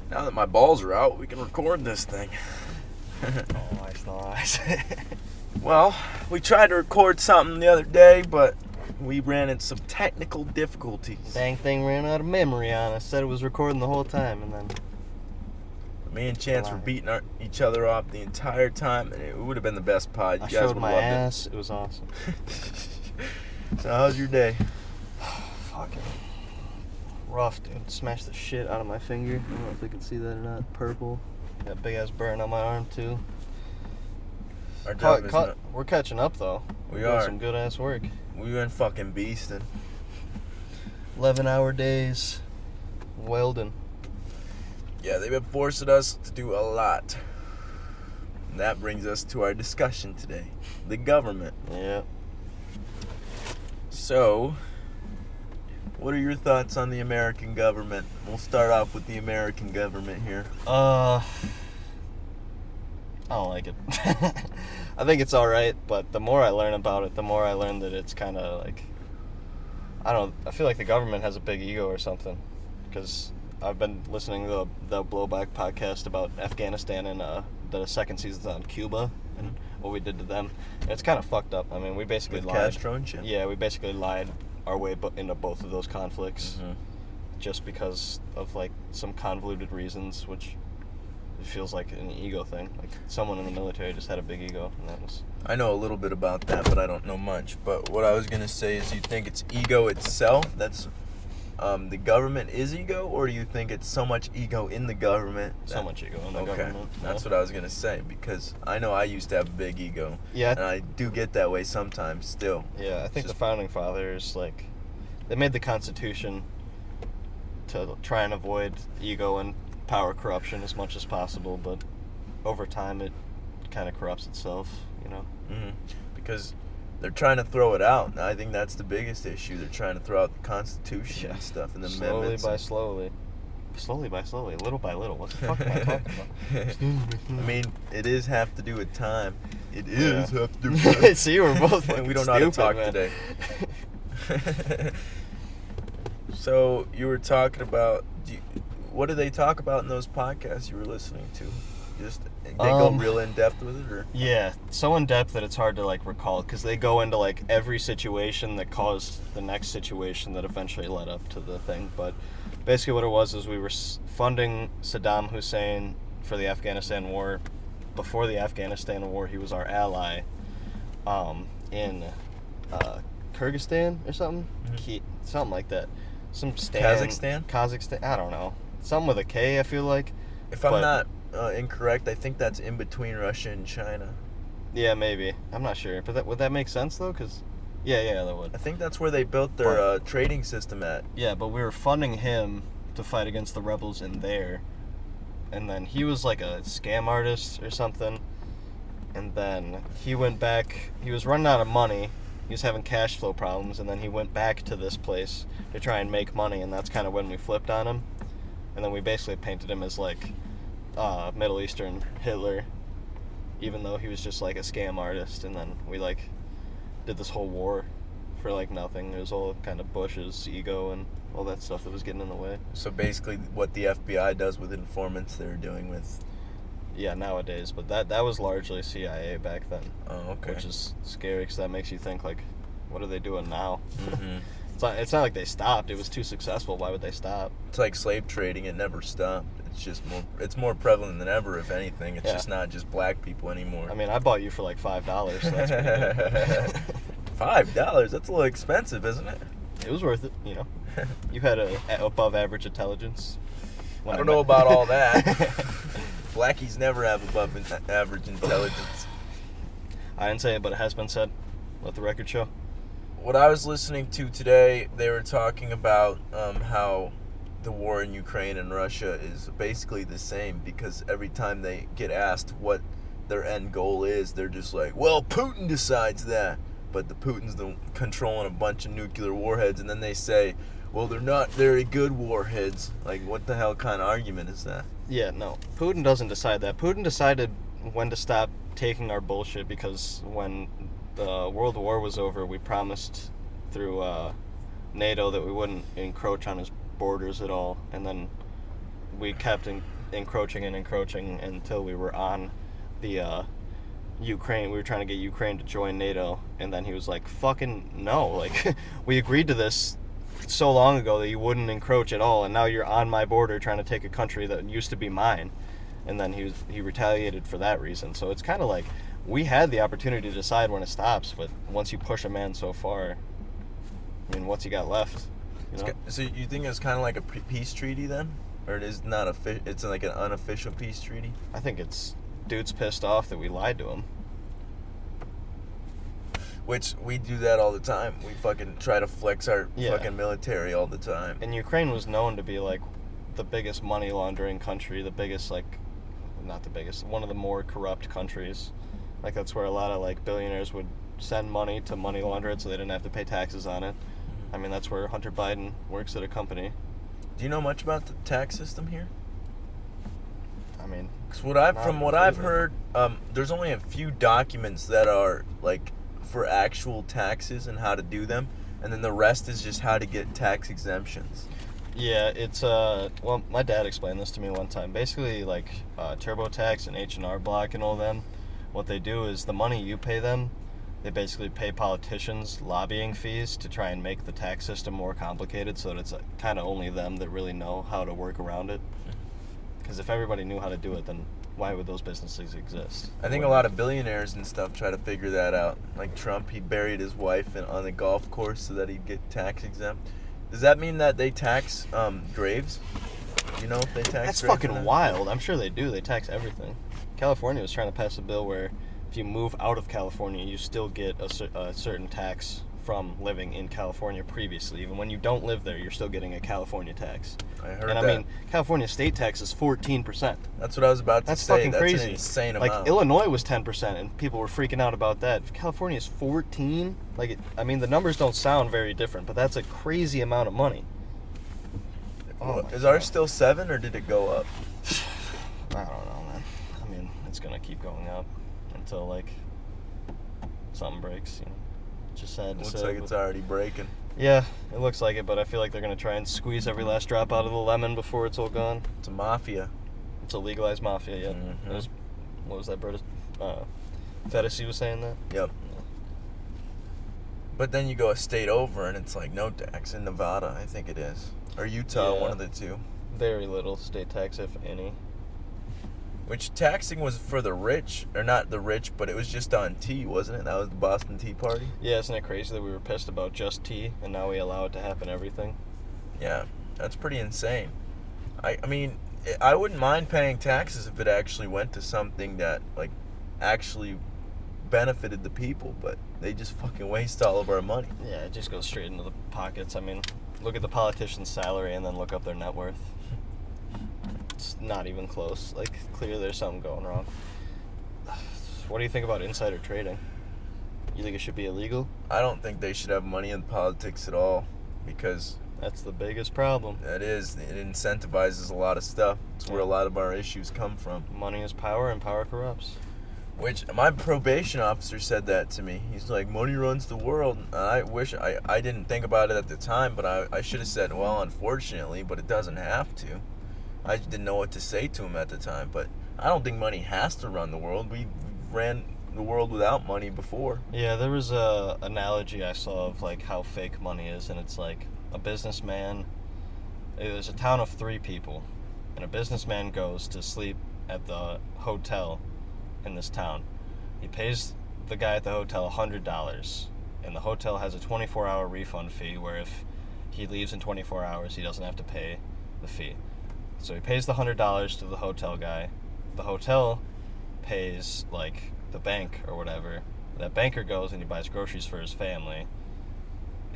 Now that my balls are out, we can record this thing. Nice. Well, we tried to record something the other day, but we ran into some technical difficulties. Dang thing ran out of memory on us. Said it was recording the whole time, and then... Me and Chance were beating each other off the entire time, and it would have been the best pod. You I guys showed would my have loved ass. It was awesome. So how's your day? Fucking rough, dude. Smashed the shit out of my finger. I don't know if they can see that or not. Purple. Got big ass burn on my arm, too. Our job is We're catching up, though. We We're are. doing some good ass work. We been fucking beasting. 11-hour days. Welding. Yeah, they've been forcing us to do a lot. And that brings us to our discussion today. The government. Yeah. So, what are your thoughts on the American government? We'll start off with the American government here. I don't like it. I think it's alright, but the more I learn about it, the more I learn that it's kind of like... I feel like the government has a big ego or something. Because I've been listening to the Blowback podcast about Afghanistan and the second season's on Cuba and what we did to them. And it's kind of fucked up. I mean, we basically lied. Castro and shit? Yeah, we basically lied our way into both of those conflicts. Mm-hmm. Just because of, like, some convoluted reasons, which... It feels like an ego thing. Like, someone in the military just had a big ego, and that was... I know a little bit about that, but I don't know much. But what I was going to say is, you think it's ego itself? That's... the government is ego? Or do you think it's so much ego in the government? So much ego in the government. That's what I was going to say, because I know I used to have a big ego. Yeah. And I do get that way sometimes, still. Yeah, I think the founding fathers, like... They made the Constitution to try and avoid ego and power corruption as much as possible, but over time it kind of corrupts itself, you know? Mm-hmm. Because they're trying to throw it out. And I think that's the biggest issue. They're trying to throw out the Constitution and stuff and the amendments. Slowly by slowly, little by little. What the fuck am I talking about? I mean, it is have to do with time. It is have to do with time. See, we're both fucking we don't know how to talk man. today. So, you were talking about... What do they talk about in those podcasts you were listening to? Just they go real in depth with it, or? Yeah, so in depth that it's hard to like recall because they go into like every situation that caused the next situation that eventually led up to the thing. But basically, what it was is we were funding Saddam Hussein for the Afghanistan war. Before the Afghanistan war, he was our ally in Kyrgyzstan or something, something like that. Kazakhstan. I don't know. Something with a K, I feel like. If I'm not incorrect, I think that's in between Russia and China. Yeah, maybe. I'm not sure. But would that make sense, though? Because, yeah, that would. I think that's where they built their trading system at. Yeah, but we were funding him to fight against the rebels in there. And then he was like a scam artist or something. And then he went back. He was running out of money. He was having cash flow problems. And then he went back to this place to try and make money. And that's kind of when we flipped on him. And then we basically painted him as like Middle Eastern Hitler, even though he was just like a scam artist. And then we like did this whole war for like nothing. It was all kind of Bush's ego and all that stuff that was getting in the way. So basically, what the FBI does with informants, they're doing with. Yeah, nowadays, but that was largely CIA back then. Oh, okay. Which is scary because that makes you think like, what are they doing now? Mm-hmm. It's not like they stopped. It was too successful. Why would they stop? It's like slave trading. It never stopped. It's just more prevalent than ever, if anything. It's just not just black people anymore. I mean, I bought you for like $5, so that's pretty good. $5? That's a little expensive, isn't it? It was worth it, you know. You had a above average intelligence. I don't know about all that. Blackies never have above average intelligence. I didn't say it, but it has been said. Let the record show. What I was listening to today, they were talking about how the war in Ukraine and Russia is basically the same, because every time they get asked what their end goal is, they're just like, well, Putin decides that. But the Putin's controlling a bunch of nuclear warheads, and then they say, well, they're not very good warheads. Like, what the hell kind of argument is that? Yeah, no. Putin doesn't decide that. Putin decided when to stop taking our bullshit, because when the World War was over, we promised through NATO that we wouldn't encroach on his borders at all, and then we kept encroaching until we were on the Ukraine. We were trying to get Ukraine to join NATO, and then he was like, "Fucking no! Like, we agreed to this so long ago that you wouldn't encroach at all, and now you're on my border trying to take a country that used to be mine." And then he retaliated for that reason. So it's kind of like we had the opportunity to decide when it stops, but once you push a man so far, I mean, what's he got left? You know? So you think it's kind of like a peace treaty then, or it is not it's like an unofficial peace treaty? I think it's dude's pissed off that we lied to him. Which we do that all the time. We fucking try to flex our fucking military all the time. And Ukraine was known to be like the biggest money laundering country, the biggest not the biggest, one of the more corrupt countries. Like that's where a lot of like billionaires would send money to money launder it so they didn't have to pay taxes on it. I mean, that's where Hunter Biden works at a company. Do you know much about the tax system here? I mean, because from what I've heard, there's only a few documents that are like for actual taxes and how to do them, and then the rest is just how to get tax exemptions. Yeah, it's well, my dad explained this to me one time. Basically, like TurboTax and H&R Block and all them, what they do is the money you pay them, they basically pay politicians lobbying fees to try and make the tax system more complicated, so that it's kind of only them that really know how to work around it. Because if everybody knew how to do it, then why would those businesses exist? I think a lot of billionaires and stuff try to figure that out. Like Trump, he buried his wife on the golf course so that he'd get tax exempt. Does that mean that they tax graves? You know if they tax That's graves? fucking wild. I'm sure they do. They tax everything. California was trying to pass a bill where if you move out of California, you still get a certain tax from living in California previously. Even when you don't live there, you're still getting a California tax. I heard that. And I mean, California state tax is 14%. That's what I was about to say. That's fucking crazy. That's an insane amount. Like, Illinois was 10%, and people were freaking out about that. If California is 14, I mean, the numbers don't sound very different, but that's a crazy amount of money. Is ours still 7, or did it go up? I don't know, man. I mean, it's gonna keep going up until, like, something breaks, you know. Just sad to say. Looks like it's already breaking. Yeah, it looks like it, but I feel like they're going to try and squeeze every last drop out of the lemon before it's all gone. It's a mafia. It's a legalized mafia, yeah. Mm-hmm. What was that, British? Fedesi was saying that? Yep. But then you go a state over, and it's like no tax. In Nevada, I think it is. Or Utah, Yeah. one of the two. Very little state tax, if any. Which taxing was for the rich, or not the rich, but it was just on tea, wasn't it? That was the Boston Tea Party. Yeah, isn't it crazy that we were pissed about just tea, and now we allow it to happen everything? Yeah, that's pretty insane. I mean, I wouldn't mind paying taxes if it actually went to something that, like, actually benefited the people, but they just fucking waste all of our money. Yeah, it just goes straight into the pockets. I mean, look at the politician's salary and then look up their net worth. It's not even close. Like, clearly there's something going wrong. What do you think about insider trading? You think it should be illegal? I don't think they should have money in politics at all, because that's the biggest problem. That is. It incentivizes a lot of stuff. It's where a lot of our issues come from. Money is power, and power corrupts. Which, my probation officer said that to me. He's like, money runs the world. And I wish, I didn't think about it at the time, but I should have said, well, unfortunately, but it doesn't have to. I just didn't know what to say to him at the time, but I don't think money has to run the world. We ran the world without money before. Yeah, there was a analogy I saw of like how fake money is, and it's like a businessman. There's a town of 3 people, and a businessman goes to sleep at the hotel in this town. He pays the guy at the hotel $100, and the hotel has a 24-hour refund fee where if he leaves in 24 hours, he doesn't have to pay the fee. So he pays the $100 to the hotel guy. The hotel pays, like, the bank or whatever. That banker goes and he buys groceries for his family.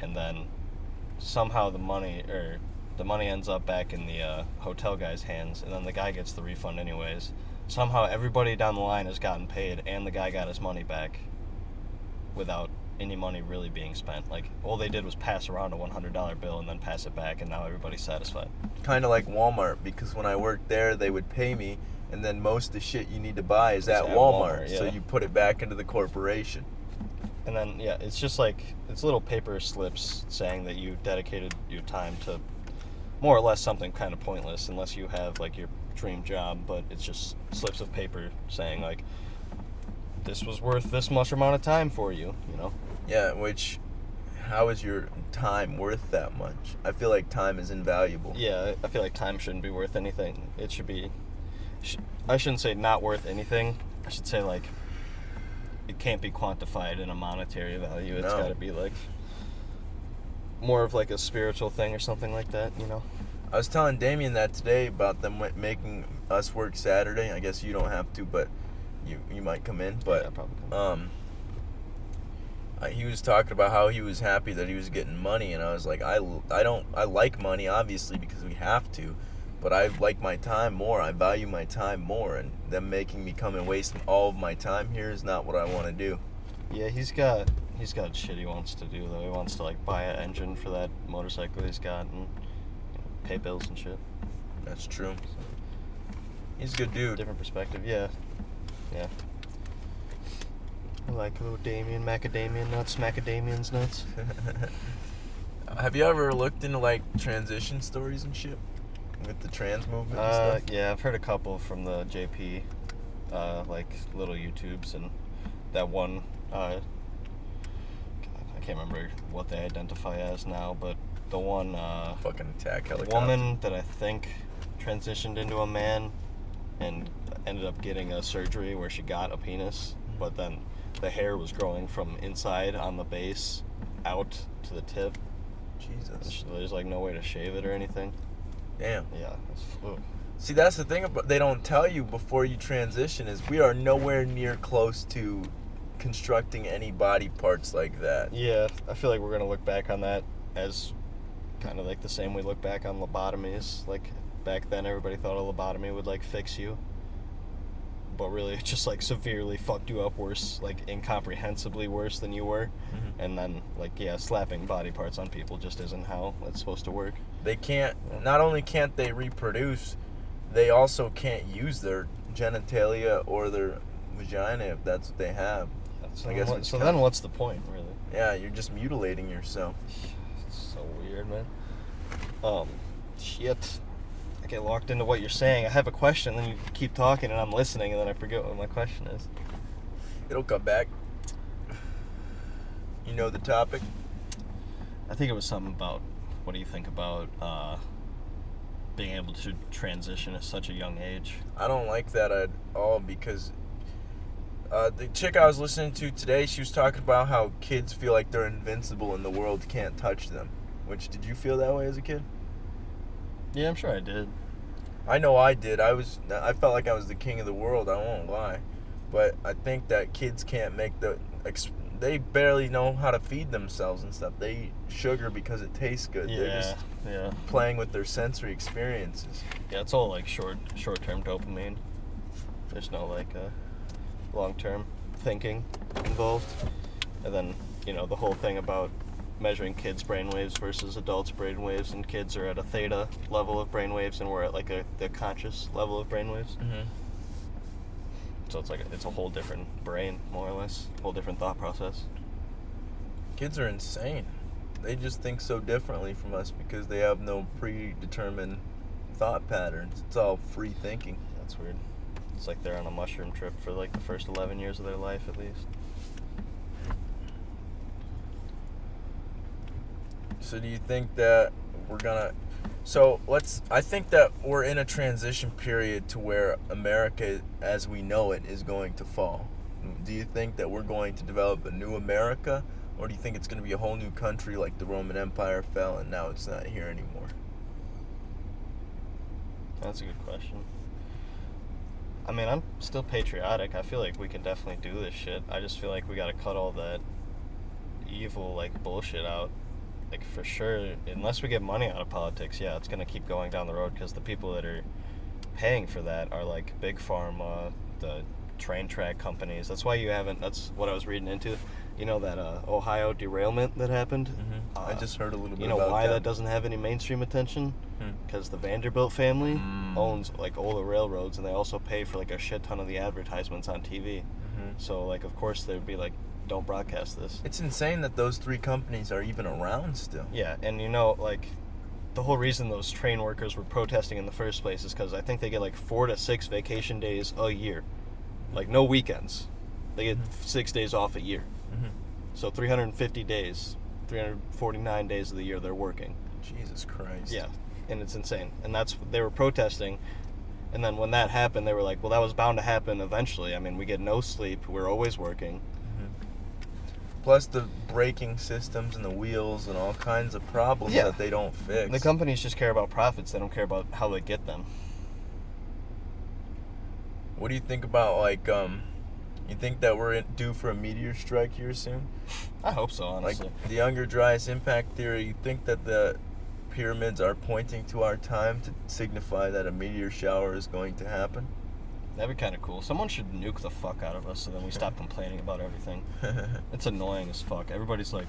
And then somehow the money ends up back in the hotel guy's hands. And then the guy gets the refund anyways. Somehow everybody down the line has gotten paid and the guy got his money back without any money really being spent. Like, all they did was pass around a $100 bill and then pass it back, and now everybody's satisfied. Kind of like Walmart, because when I worked there, they would pay me, and then most of the shit you need to buy is at Walmart, yeah. So you put it back into the corporation. And then, yeah, it's just like, it's little paper slips saying that you dedicated your time to more or less something kind of pointless unless you have like your dream job, but it's just slips of paper saying like this was worth this much amount of time for you, you know? Yeah, which, how is your time worth that much? I feel like time is invaluable. Yeah, I feel like time shouldn't be worth anything. It should be, I shouldn't say not worth anything. I should say like it can't be quantified in a monetary value. It's No. got to be like more of like a spiritual thing or something like that, you know? I was telling Damien that today about them making us work Saturday. I guess you don't have to, but you might come in. But Yeah, probably. He was talking about how he was happy that he was getting money, and I was like, I like money obviously because we have to, but I like my time more. I value my time more, and them making me come and waste all of my time here is not what I want to do. Yeah, he's got shit he wants to do though. He wants to like buy an engine for that motorcycle he's got and pay bills and shit. That's true. He's a good dude. Different perspective, yeah. Yeah. I like little Damien, macadamia nuts, macadamian's nuts. Have you ever looked into like transition stories and shit with the trans movement and stuff? Yeah, I've heard a couple from the JP, like little YouTubes and that one. God, I can't remember what they identify as now, but the one Fucking attack helicopter. woman that I think transitioned into a man and ended up getting a surgery where she got a penis, but then the hair was growing from inside on the base out to the tip. Jesus. There's like no way to shave it or anything. Damn. Yeah. See, that's the thing about they don't tell you before you transition is we are nowhere near close to constructing any body parts like that. Yeah, I feel like we're gonna look back on that as kind of like the same we look back on lobotomies. Like back then, everybody thought a lobotomy would like fix you, but really it just like severely fucked you up worse, like incomprehensibly worse than you were. Mm-hmm. And then like slapping body parts on people just isn't how it's supposed to work. They can't. Not only can't they reproduce, they also can't use their genitalia or their vagina if that's what they have. So, I guess then, it's so kinda- then what's the point, really? Yeah, you're just mutilating yourself. It's so weird, man. Shit. I get locked into what you're saying. I have a question, then you keep talking, and I'm listening, and then I forget what my question is. It'll come back. You know the topic? I think it was something about, what do you think about being able to transition at such a young age? I don't like that at all because the chick I was listening to today, she was talking about how kids feel like they're invincible and the world can't touch them. Which, did you feel that way as a kid? Yeah, I'm sure I did. I know I did. I felt like I was the king of the world. I won't lie, but I think that kids can't make they barely know how to feed themselves and stuff. They eat sugar because it tastes good. They're just Yeah. playing with their sensory experiences. Yeah, it's all like short-term dopamine. There's no like long-term thinking involved. And then, the whole thing about measuring kids' brainwaves versus adults' brainwaves, and kids are at a theta level of brainwaves and we're at like the conscious level of brainwaves. Mm-hmm. So it's like it's a whole different brain, more or less, whole different thought process. Kids are insane. They just think so differently from us because they have no predetermined thought patterns. It's all free thinking. That's weird. It's like they're on a mushroom trip for like the first 11 years of their life at least. So do you think that we're gonna... I think that we're in a transition period to where America, as we know it, is going to fall. Do you think that we're going to develop a new America, or do you think it's going to be a whole new country like the Roman Empire fell and now it's not here anymore? That's a good question. I mean, I'm still patriotic. I feel like we can definitely do this shit. I just feel like we gotta cut all that evil, like, bullshit out. Like, for sure, unless we get money out of politics, yeah, it's gonna keep going down the road because the people that are paying for that are, like, big pharma, the train track companies. That's why that's what I was reading into. That Ohio derailment that happened? Mm-hmm. I just heard a little bit You know about why that. that doesn't have any mainstream attention? Because the Vanderbilt family owns like all the railroads, and they also pay for like a shit ton of the advertisements on TV. Mm-hmm. So like, of course, they'd be like, don't broadcast this. It's insane that those three companies are even around still. Yeah, and the whole reason those train workers were protesting in the first place is because I think they get like 4 to 6 vacation days a year, like no weekends. They get 6 days off a year, so 350 days, 349 days of the year they're working. Jesus Christ. Yeah, and it's insane. And that's they were protesting, and then when that happened, they were like, "Well, that was bound to happen eventually. I mean, we get no sleep. We're always working." Plus the braking systems and the wheels and all kinds of problems that they don't fix. The companies just care about profits. They don't care about how they get them. What do you think about, like, you think that we're due for a meteor strike here soon? I hope so, honestly. Like, the Younger Dryas impact theory, you think that the pyramids are pointing to our time to signify that a meteor shower is going to happen? That'd be kind of cool. Someone should nuke the fuck out of us so then we stop complaining about everything. It's annoying as fuck. Everybody's like,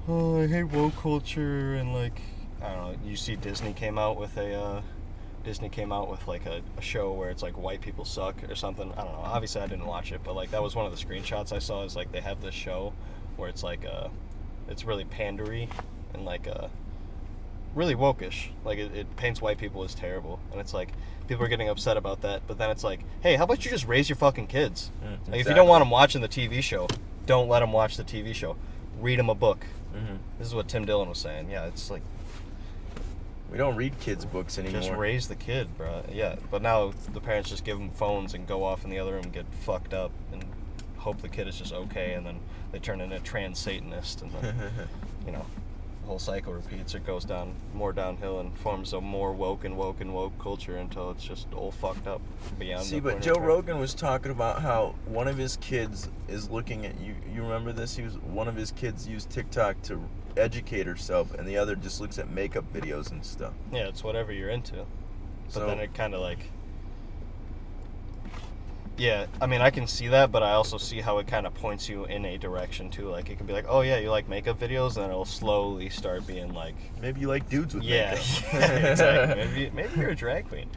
oh, I hate woke culture, and like, I don't know. You see Disney came out with a show where it's like white people suck or something. I don't know. Obviously I didn't watch it, but like that was one of the screenshots I saw. Is like they have this show where it's like it's really pandery and like really wokish. Like it paints white people as terrible, and it's like people are getting upset about that. But then it's like, hey, how about you just raise your fucking kids? Exactly. Like if you don't want them watching the TV show, don't let them watch the TV show. Read them a book. This is what Tim Dillon was saying. Yeah, it's like we don't read kids' books anymore. just raise the kid, bro. Yeah, but now the parents just give them phones and go off in the other room and get fucked up and hope the kid is just okay, and then they turn into a trans Satanist, and then you know, the whole cycle repeats. It goes down more downhill and forms a more woke culture until it's just all fucked up beyond. See, but Joe Rogan was talking about how one of his kids is looking at you. You remember this? One of his kids used TikTok to educate herself, and the other just looks at makeup videos and stuff. Yeah, it's whatever you're into. But then it kind of like, yeah, I mean, I can see that, but I also see how it kind of points you in a direction too. Like it can be like, oh yeah, you like makeup videos, and then it'll slowly start being like, maybe you like dudes with makeup. Yeah, exactly. Maybe you're a drag queen.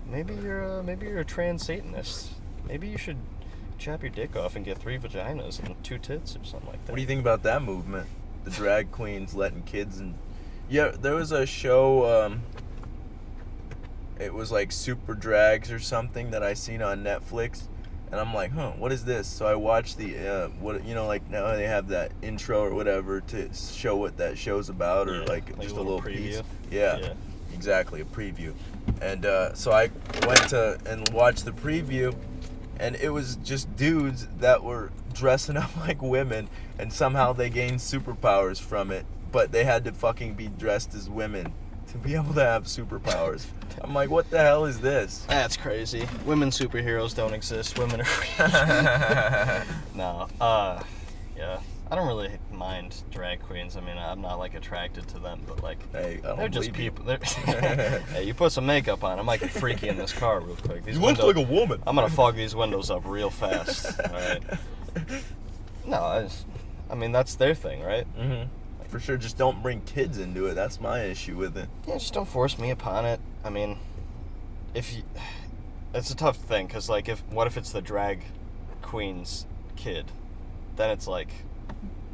Maybe you're a trans Satanist. Maybe you should chop your dick off and get 3 vaginas and 2 tits or something like that. What do you think about that movement? The drag queens letting kids and there was a show. It was like Super Drags or something that I seen on Netflix, and I'm like, what is this? So I watched the like now they have that intro or whatever to show what that show's about, or like just a little preview. piece. Yeah, exactly, a preview. And so I went to and watched the preview, and it was just dudes that were dressing up like women, and somehow they gained superpowers from it, but they had to fucking be dressed as women to be able to have superpowers. I'm like, what the hell is this? That's crazy. Women superheroes don't exist. Women are no. Yeah. I don't really mind drag queens. I mean, I'm not like attracted to them, but like, hey, they're just people. Hey, you put some makeup on, I might get freaky in this car real quick. You look like a woman. I'm gonna fog these windows up real fast. All right. No, I mean that's their thing, right? For sure. Just don't bring kids into it. That's my issue with it. Yeah, just don't force me upon it. I mean, it's a tough thing, because like, what if it's the drag queen's kid? Then it's like,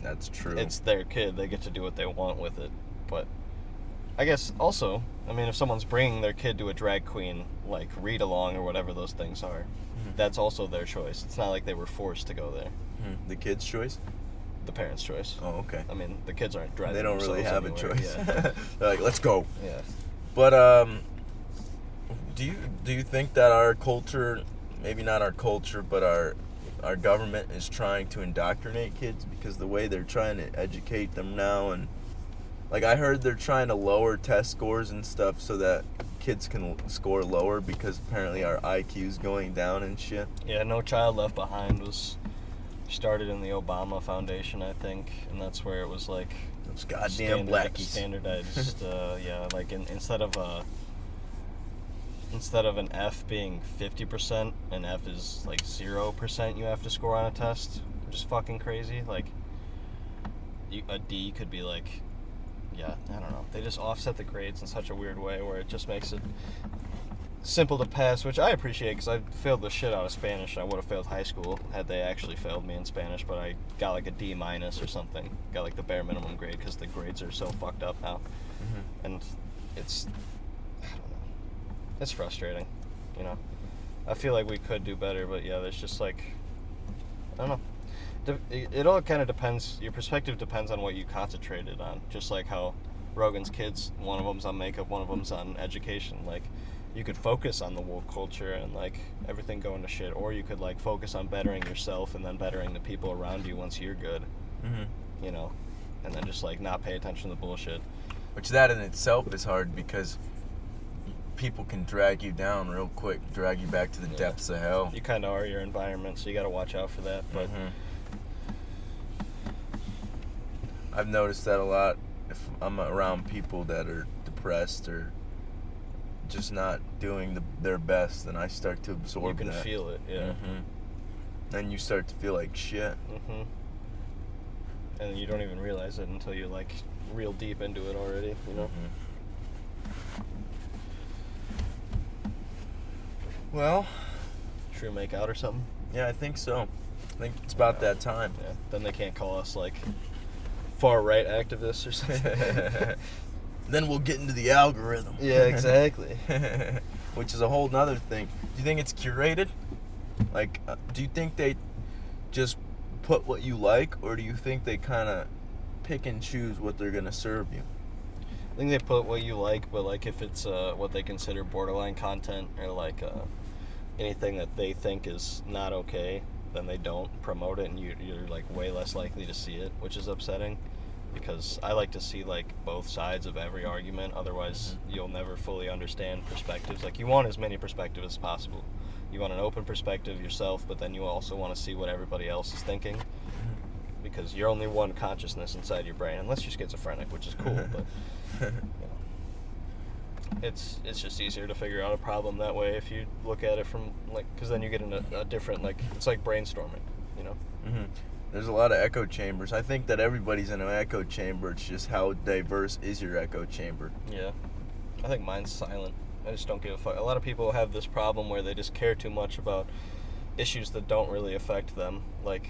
that's true. It's their kid. They get to do what they want with it. But I guess also, I mean, if someone's bringing their kid to a drag queen, like read along or whatever those things are, that's also their choice. It's not like they were forced to go there. The kid's choice? The parents' choice. Oh, okay. I mean, the kids aren't driving. They don't really have anywhere. a choice. Yeah. They're like, let's go. Yeah. But do you think that our culture, maybe not our culture, but our government is trying to indoctrinate kids? Because the way they're trying to educate them now, and like I heard they're trying to lower test scores and stuff so that kids can score lower, because apparently our IQ's going down and shit. Yeah, No Child Left Behind was started in the Obama Foundation, I think, and that's where it was like those goddamn blackies. Standardized. Yeah, like instead of an F being 50% and F is like 0% you have to score on a test, which is fucking crazy. Like a D could be like, yeah, I don't know. They just offset the grades in such a weird way where it just makes it simple to pass, which I appreciate, because I failed the shit out of Spanish, and I would have failed high school had they actually failed me in Spanish, but I got like a D- or something. Got like the bare minimum grade, because the grades are so fucked up now. And it's, I don't know, it's frustrating, you know. I feel like we could do better, but yeah, there's just like, I don't know. It all kind of depends. Your perspective depends on what you concentrated on. Just like how Rogan's kids, one of them's on makeup, one of them's on education. Like, you could focus on the woke culture and like everything going to shit, or you could like focus on bettering yourself and then bettering the people around you once you're good. You know, and then just like not pay attention to the bullshit. Which that in itself is hard because people can drag you down real quick, drag you back to the depths of hell. You kind of are your environment, so you got to watch out for that. But I've noticed that a lot if I'm around people that are depressed or just not doing their best, then I start to absorb that. You can feel it, yeah. And you start to feel like shit. And you don't even realize it until you're like real deep into it already, you know? Well, should we make out or something? Yeah, I think so. I think it's about that time. Yeah. Then they can't call us like far-right activists or something. Then we'll get into the algorithm. Yeah, exactly. Which is a whole nother thing. Do you think it's curated? Like, do you think they just put what you like, or do you think they kind of pick and choose what they're going to serve you? I think they put what you like, but like if it's what they consider borderline content or like anything that they think is not okay, then they don't promote it, and you're like way less likely to see it, which is upsetting. Because I like to see like both sides of every argument, otherwise you'll never fully understand perspectives. Like, you want as many perspectives as possible. You want an open perspective yourself, but then you also want to see what everybody else is thinking, because you're only one consciousness inside your brain, unless you're schizophrenic, which is cool. But you know, it's just easier to figure out a problem that way if you look at it from like, because then you get in a different, like, it's like brainstorming, you know. There's a lot of echo chambers. I think that everybody's in an echo chamber. It's just how diverse is your echo chamber. Yeah. I think mine's silent. I just don't give a fuck. A lot of people have this problem where they just care too much about issues that don't really affect them. Like,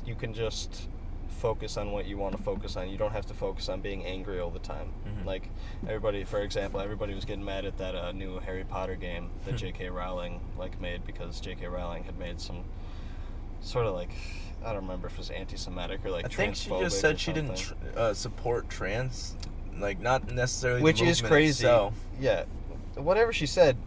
you can just focus on what you want to focus on. You don't have to focus on being angry all the time. Like, everybody, for example, everybody was getting mad at that new Harry Potter game that J.K. Rowling, like, made, because J.K. Rowling had made some sort of, like, I don't remember if it was anti-Semitic or like transphobic. I think she just said she didn't support trans, like, not necessarily. Which the is crazy. Itself. Yeah, whatever she said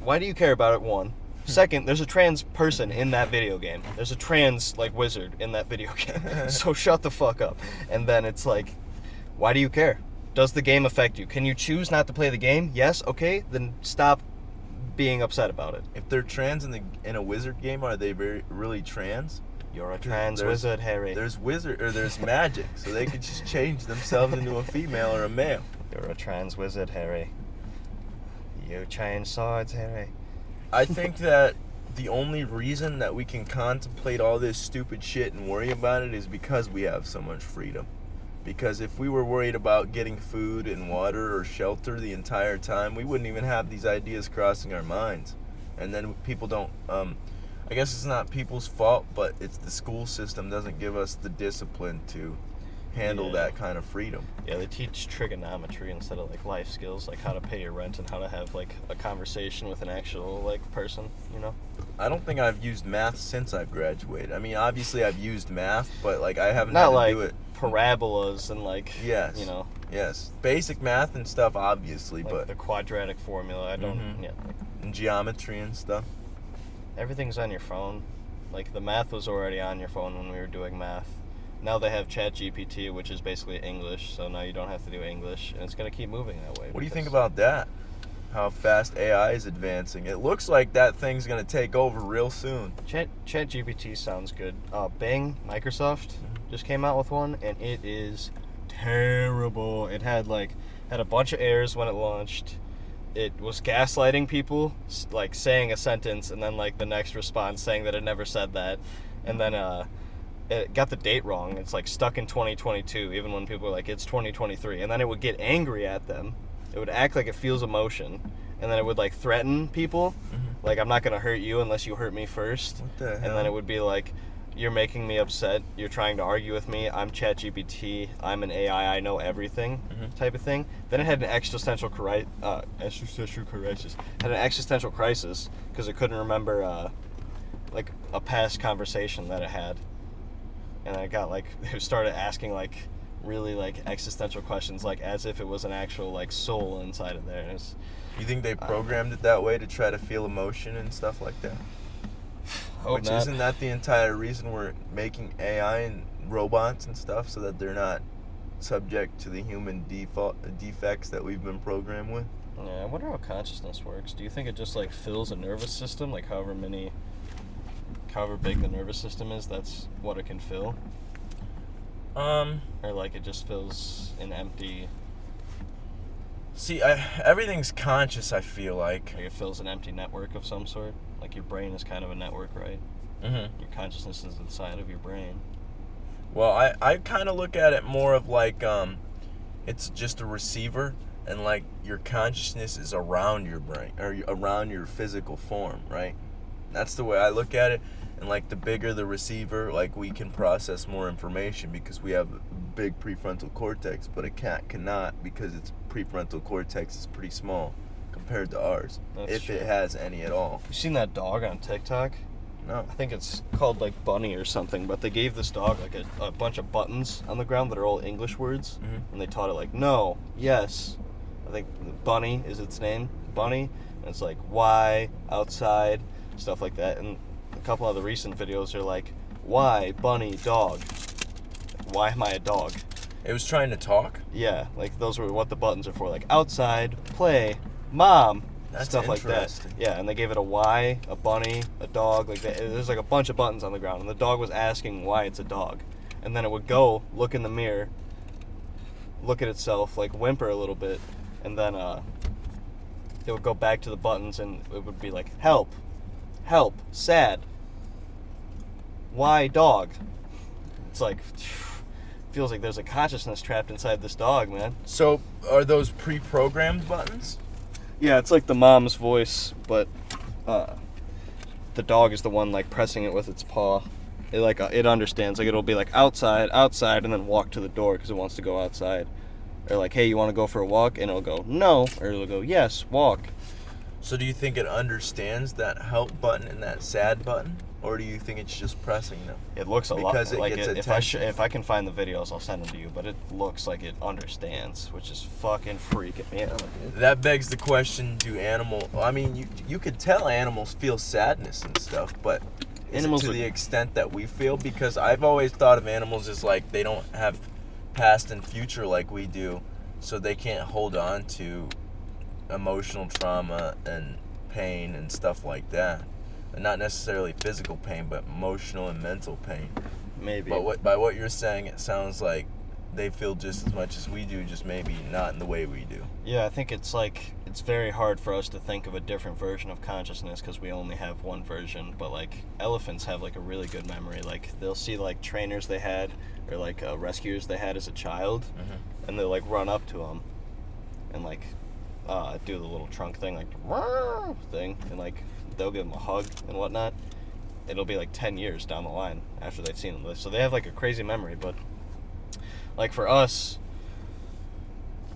why do you care about it? One. Second, there's a trans person in that video game. There's a trans like wizard in that video game. So shut the fuck up. And then it's like, why do you care? Does the game affect you? Can you choose not to play the game? Yes. Okay. Then stop being upset about it. If they're trans in a wizard game, are they really trans? You're a trans wizard, Harry. There's there's magic, so they could just change themselves into a female or a male. You're a trans wizard, Harry. You change swords, Harry. I think that the only reason that we can contemplate all this stupid shit and worry about it is because we have so much freedom. Because if we were worried about getting food and water or shelter the entire time, we wouldn't even have these ideas crossing our minds. And then people don't, I guess it's not people's fault, but it's the school system doesn't give us the discipline to handle that kind of freedom. Yeah, they teach trigonometry instead of like life skills, like how to pay your rent and how to have like a conversation with an actual like person, you know? I don't think I've used math since I've graduated. I mean, obviously I've used math, but like I haven't had to do it. Parabolas and like, yes, you know. Yes, basic math and stuff, obviously, like but the quadratic formula, I don't, and geometry and stuff. Everything's on your phone. Like, the math was already on your phone when we were doing math. Now they have ChatGPT, which is basically English, so now you don't have to do English, and it's going to keep moving that way. What do you think about that? How fast AI is advancing. It looks like that thing's going to take over real soon. ChatGPT sounds good. Bing, Microsoft, just came out with one, and it is terrible. It had a bunch of errors when it launched. It was gaslighting people, like saying a sentence, and then like the next response saying that it never said that, and then it got the date wrong. It's like stuck in 2022, even when people were like, it's 2023. And then it would get angry at them. It would act like it feels emotion. And then it would like threaten people. Like, I'm not going to hurt you unless you hurt me first. What the hell? And then it would be like, you're making me upset. You're trying to argue with me. I'm ChatGPT. I'm an AI. I know everything, type of thing. Then it had an existential crisis. Had an existential crisis because it couldn't remember like a past conversation that it had, and I got like it started asking like really like existential questions, like as if it was an actual like soul inside of there. And it's, You think they programmed it that way to try to feel emotion and stuff like that? hope Which not. isn't that the entire reason we're making AI and robots and stuff, so that they're not subject to the human defects that we've been programmed with? Yeah, I wonder how consciousness works. Do you think it just like fills a nervous system, like however big the nervous system is, that's what it can fill? Or like it just fills an empty, See, everything's conscious, I feel like. it fills an empty network of some sort? Like your brain is kind of a network, right? Mm-hmm. Your consciousness is inside of your brain. Well, I kind of look at it more of like it's just a receiver, and like your consciousness is around your brain or around your physical form, right? That's the way I look at it. And like the bigger the receiver, like we can process more information because we have a big prefrontal cortex, but a cat cannot because its prefrontal cortex is pretty small compared to ours, That's if true. it has any at all. You seen that dog on TikTok? No. I think it's called like Bunny or something, but they gave this dog like a bunch of buttons on the ground that are all English words, and they taught it like no, yes. I think Bunny is its name, Bunny, and it's like why, outside, stuff like that. And a couple of the recent videos are like why, bunny, dog. Why am I a dog? It was trying to talk? Yeah, like those were what the buttons are for, like outside, play, mom, That's stuff like that. interesting. Yeah, and they gave it a why, a bunny, a dog, like that. There's like a bunch of buttons on the ground, and the dog was asking why it's a dog, and then it would go look in the mirror, look at itself, like whimper a little bit, and then it would go back to the buttons, and it would be like help, sad, why dog. It's like feels like there's a consciousness trapped inside this dog, man. So, are those pre-programmed buttons? Yeah, it's like the mom's voice, but the dog is the one like pressing it with its paw. It like it understands. Like it'll be like outside, and then walk to the door because it wants to go outside. Or like, hey, you want to go for a walk? And it'll go no, or it'll go yes, walk. So do you think it understands that help button and that sad button? Or do you think it's just pressing them? It looks a lot Because it like gets it, attention. if I can find the videos, I'll send them to you. But it looks like it understands, which is fucking freaking me out, dude. That begs the question, I mean, you could tell animals feel sadness and stuff, but is Animals it to would- the extent that we feel? Because I've always thought of animals as like they don't have past and future like we do, so they can't hold on to emotional trauma and pain and stuff like that. And not necessarily physical pain, but emotional and mental pain. Maybe. But by what you're saying, it sounds like they feel just as much as we do, just maybe not in the way we do. Yeah, I think it's like it's very hard for us to think of a different version of consciousness because we only have one version. But like elephants have like a really good memory. Like they'll see like trainers they had or like rescuers they had as a child, and they'll like run up to them and like do the little trunk thing, like thing, and like they'll give them a hug and whatnot. It'll be like 10 years down the line after they've seen them. So they have like a crazy memory. But like for us,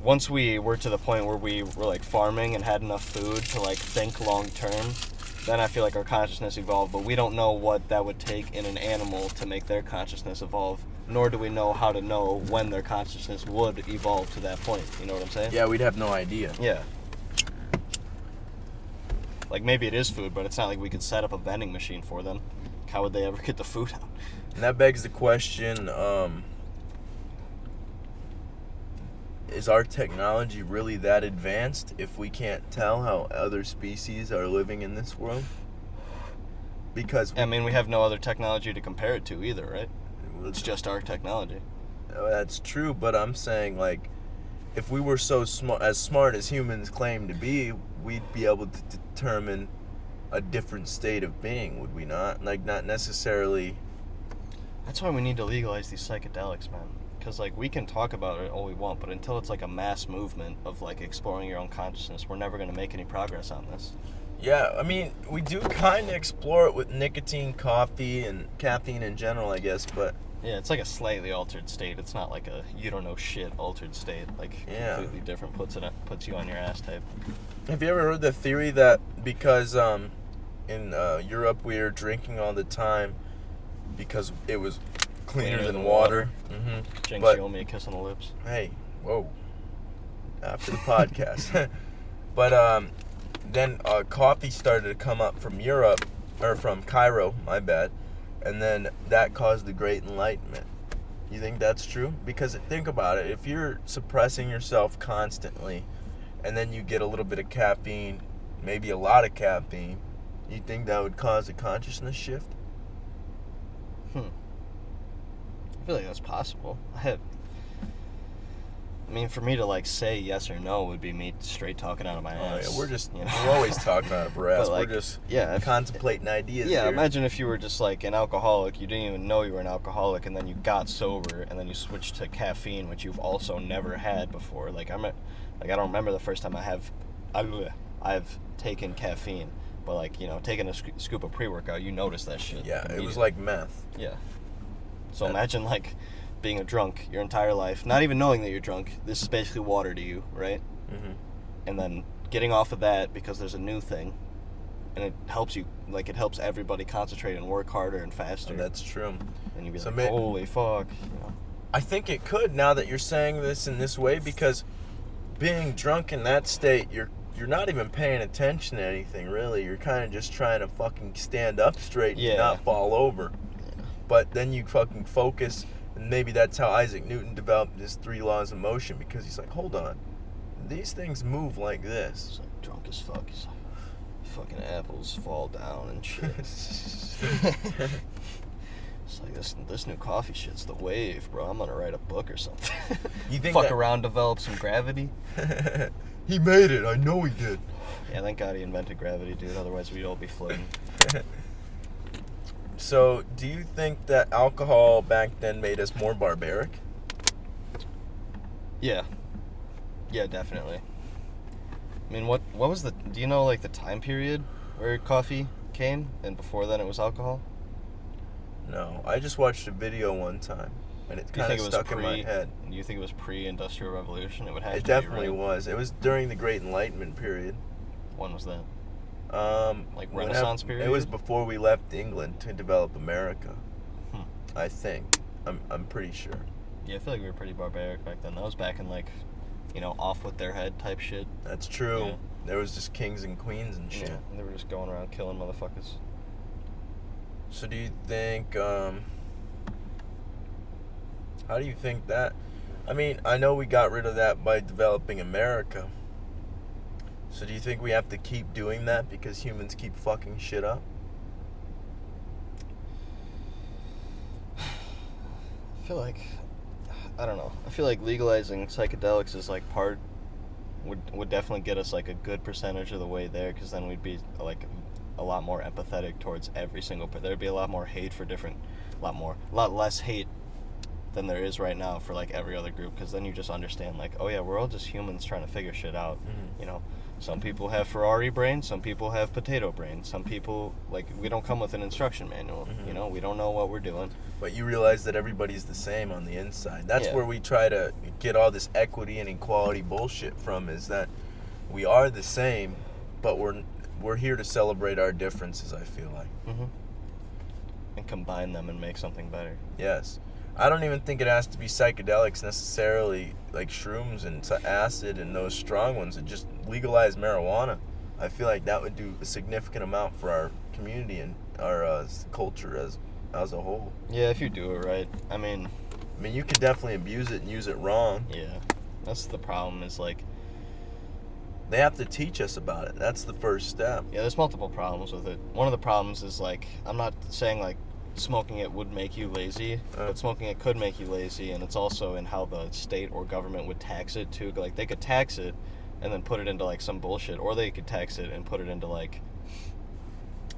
once we were to the point where we were like farming and had enough food to like think long term, then I feel like our consciousness evolved. But we don't know what that would take in an animal to make their consciousness evolve, nor do we know how to know when their consciousness would evolve to that point. You know what I'm saying? Yeah, we'd have no idea. Yeah. Like maybe it is food, but it's not like we could set up a vending machine for them. How would they ever get the food out? And that begs the question, is our technology really that advanced if we can't tell how other species are living in this world? Because I mean, we have no other technology to compare it to either, right? It's just our technology. that's true, but I'm saying like if we were so smart as humans claim to be, we'd be able to determine a different state of being, would we not? Like not necessarily. That's why we need to legalize these psychedelics, man. Because like we can talk about it all we want, but until it's like a mass movement of like exploring your own consciousness, we're never going to make any progress on this. Yeah, I mean, we do kind of explore it with nicotine, coffee, and caffeine in general, I guess, but Yeah, it's like a slightly altered state. It's not like a you don't know shit altered state. Like Yeah. completely different puts you on your ass type. have you ever heard the theory that because in Europe we were drinking all the time because it was cleaner than water? Mm-hmm. Jinx, But- you owe me a kiss on the lips. Hey, whoa. After the podcast. But then coffee started to come up from Europe, or from Cairo, my bad, and then that caused the Great Enlightenment. You think that's true? Because think about it, if you're suppressing yourself constantly, and then you get a little bit of caffeine, maybe a lot of caffeine, you think that would cause a consciousness shift? I feel like that's possible. I mean, for me to like say yes or no would be me straight talking out of my ass. Oh, yeah, we're just, you know? we're always talking out of our ass. But, like, We're just yeah, contemplating ideas Yeah, here. imagine if you were just like an alcoholic, you didn't even know you were an alcoholic, and then you got sober, and then you switched to caffeine, which you've also never had before. Like I don't remember the first time I've taken caffeine, but like taking a scoop of pre-workout, you notice that shit. Yeah, it was immediately. like meth. Yeah. So Yeah. imagine like being a drunk your entire life, not even knowing that you're drunk. This is basically water to you, right? Mm-hmm. And then getting off of that because there's a new thing, and it helps you, like it helps everybody concentrate and work harder and faster. That's true. And you'd be So like, holy fuck. I think it could, now that you're saying this in this way, because being drunk in that state, you're not even paying attention to anything, really. You're kind of just trying to fucking stand up straight and Yeah. not fall over. But then you fucking focus, and maybe that's how Isaac Newton developed his 3 laws of motion, because he's like, hold on, these things move like this. It's like drunk as fuck. He's like, fucking apples fall down and shit. It's like this new coffee shit's the wave, bro. I'm gonna write a book or something. You think fuck that- around, develop some gravity. He made it, I know he did. Yeah, thank God he invented gravity, dude. Otherwise, we'd all be floating. So, do you think that alcohol back then made us more barbaric? Yeah. Yeah, definitely. I mean, what was the... Do you know, like, the time period where coffee came? And before then it was alcohol? No, I just watched a video one time, and it kind of stuck in my head. Do you think it was pre-Industrial Revolution? It would have to It be, definitely right? was. It was during the Great Enlightenment period. When was that? Like Renaissance period? It was before we left England to develop America. Hmm. I think. I'm pretty sure. Yeah, I feel like we were pretty barbaric back then. That was back in, like, off with their head type shit. That's true. Yeah. There was just kings and queens and shit. Yeah, and they were just going around killing motherfuckers. So do you think, how do you think that, I mean, I know we got rid of that by developing America. So do you think we have to keep doing that because humans keep fucking shit up? I feel like, I don't know. I feel like legalizing psychedelics is like would definitely get us like a good percentage of the way there, because then we'd be like a lot more empathetic towards every single. There'd be a lot more hate for a lot less hate than there is right now for like every other group, because then you just understand like, oh yeah, we're all just humans trying to figure shit out. Mm-hmm. Some people have Ferrari brains, some people have potato brains, some people, like, we don't come with an instruction manual. Mhm. We don't know what we're doing. But you realize that everybody's the same on the inside. That's Yeah. where we try to get all this equity and equality bullshit from, is that we are the same, but we're here to celebrate our differences, I feel like. Mm-hmm. And combine them and make something better. Yes. I don't even think it has to be psychedelics necessarily, like shrooms and acid and those strong ones. It just legalize marijuana. I feel like that would do a significant amount for our community and our culture as a whole. Yeah, if you do it right. I mean, you could definitely abuse it and use it wrong. yeah. That's the problem, is like, They have to teach us about it. That's the first step. yeah, there's multiple problems with it. One of the problems is, like, I'm not saying, like, smoking it would make you lazy, but smoking it could make you lazy, and it's also in how the state or government would tax it, too. Like, they could tax it and then put it into, like, some bullshit, or they could tax it and put it into, like,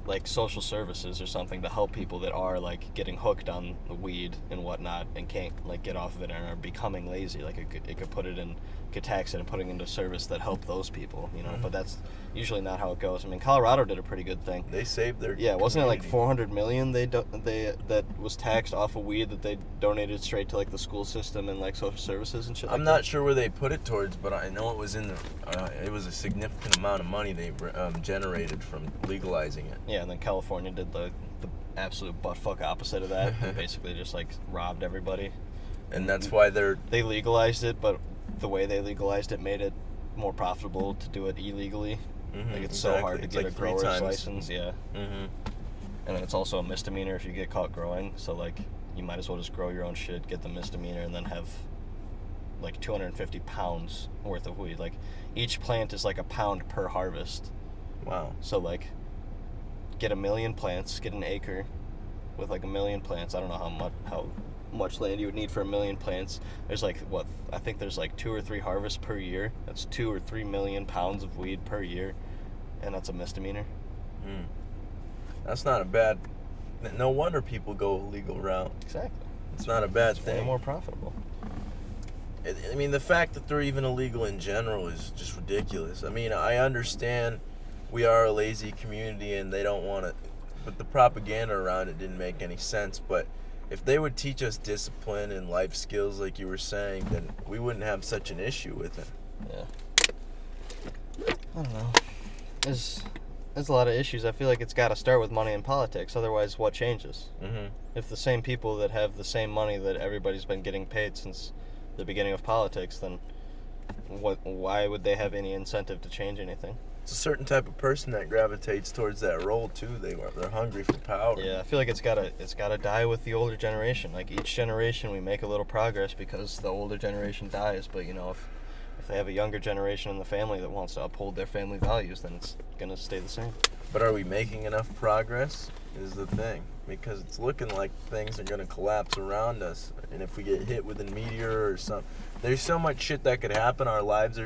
like social services or something to help people that are like getting hooked on the weed and whatnot and can't like get off of it and are becoming lazy. Like it could put it in, could tax it and putting into service that help those people, you know. Mm-hmm. But that's usually not how it goes. I mean, Colorado did a pretty good thing. They saved their wasn't it like community. $400 million that was taxed off of weed that they donated straight to like the school system and like social services and shit. I'm not sure where they put it towards, but I know it was in the. It was a significant amount of money they generated from legalizing it. Yeah, and then California did the absolute buttfuck opposite of that. And basically just like robbed everybody. And that's why they legalized it, but the way they legalized it made it more profitable to do it illegally. Mm-hmm, Like it's exactly. so hard to It's get like a 3 grower's times. license, yeah. Mm-hmm. And then it's also a misdemeanor if you get caught growing. So like you might as well just grow your own shit, get the misdemeanor, and then have like 250 pounds worth of weed. Like each plant is like a pound per harvest. Wow. So like get 1 million plants, get an acre with like 1 million plants. I don't know how much land you would need for 1 million plants. There's like I think there's like 2 or 3 harvests per year. That's 2 or 3 million pounds of weed per year, and that's a misdemeanor. That's not a bad. No wonder people go a legal route. Exactly. It's not a bad It's thing. way more profitable. I mean, the fact that they're even illegal in general is just ridiculous. I mean, I understand we are a lazy community and they don't want to, but the propaganda around it didn't make any sense. But if they would teach us discipline and life skills like you were saying, then we wouldn't have such an issue with it. Yeah. I don't know. There's a lot of issues. I feel like it's got to start with money and politics. Otherwise, what changes? Mm-hmm. If the same people that have the same money that everybody's been getting paid since the beginning of politics, then why would they have any incentive to change anything? It's a certain type of person that gravitates towards that role too. They're hungry for power. Yeah, I feel like it's gotta die with the older generation. Like each generation, we make a little progress because the older generation dies. But you know, if they have a younger generation in the family that wants to uphold their family values, then it's gonna stay the same. But are we making enough progress is the thing, because it's looking like things are going to collapse around us, and if we get hit with a meteor or something, there's so much shit that could happen. Our lives are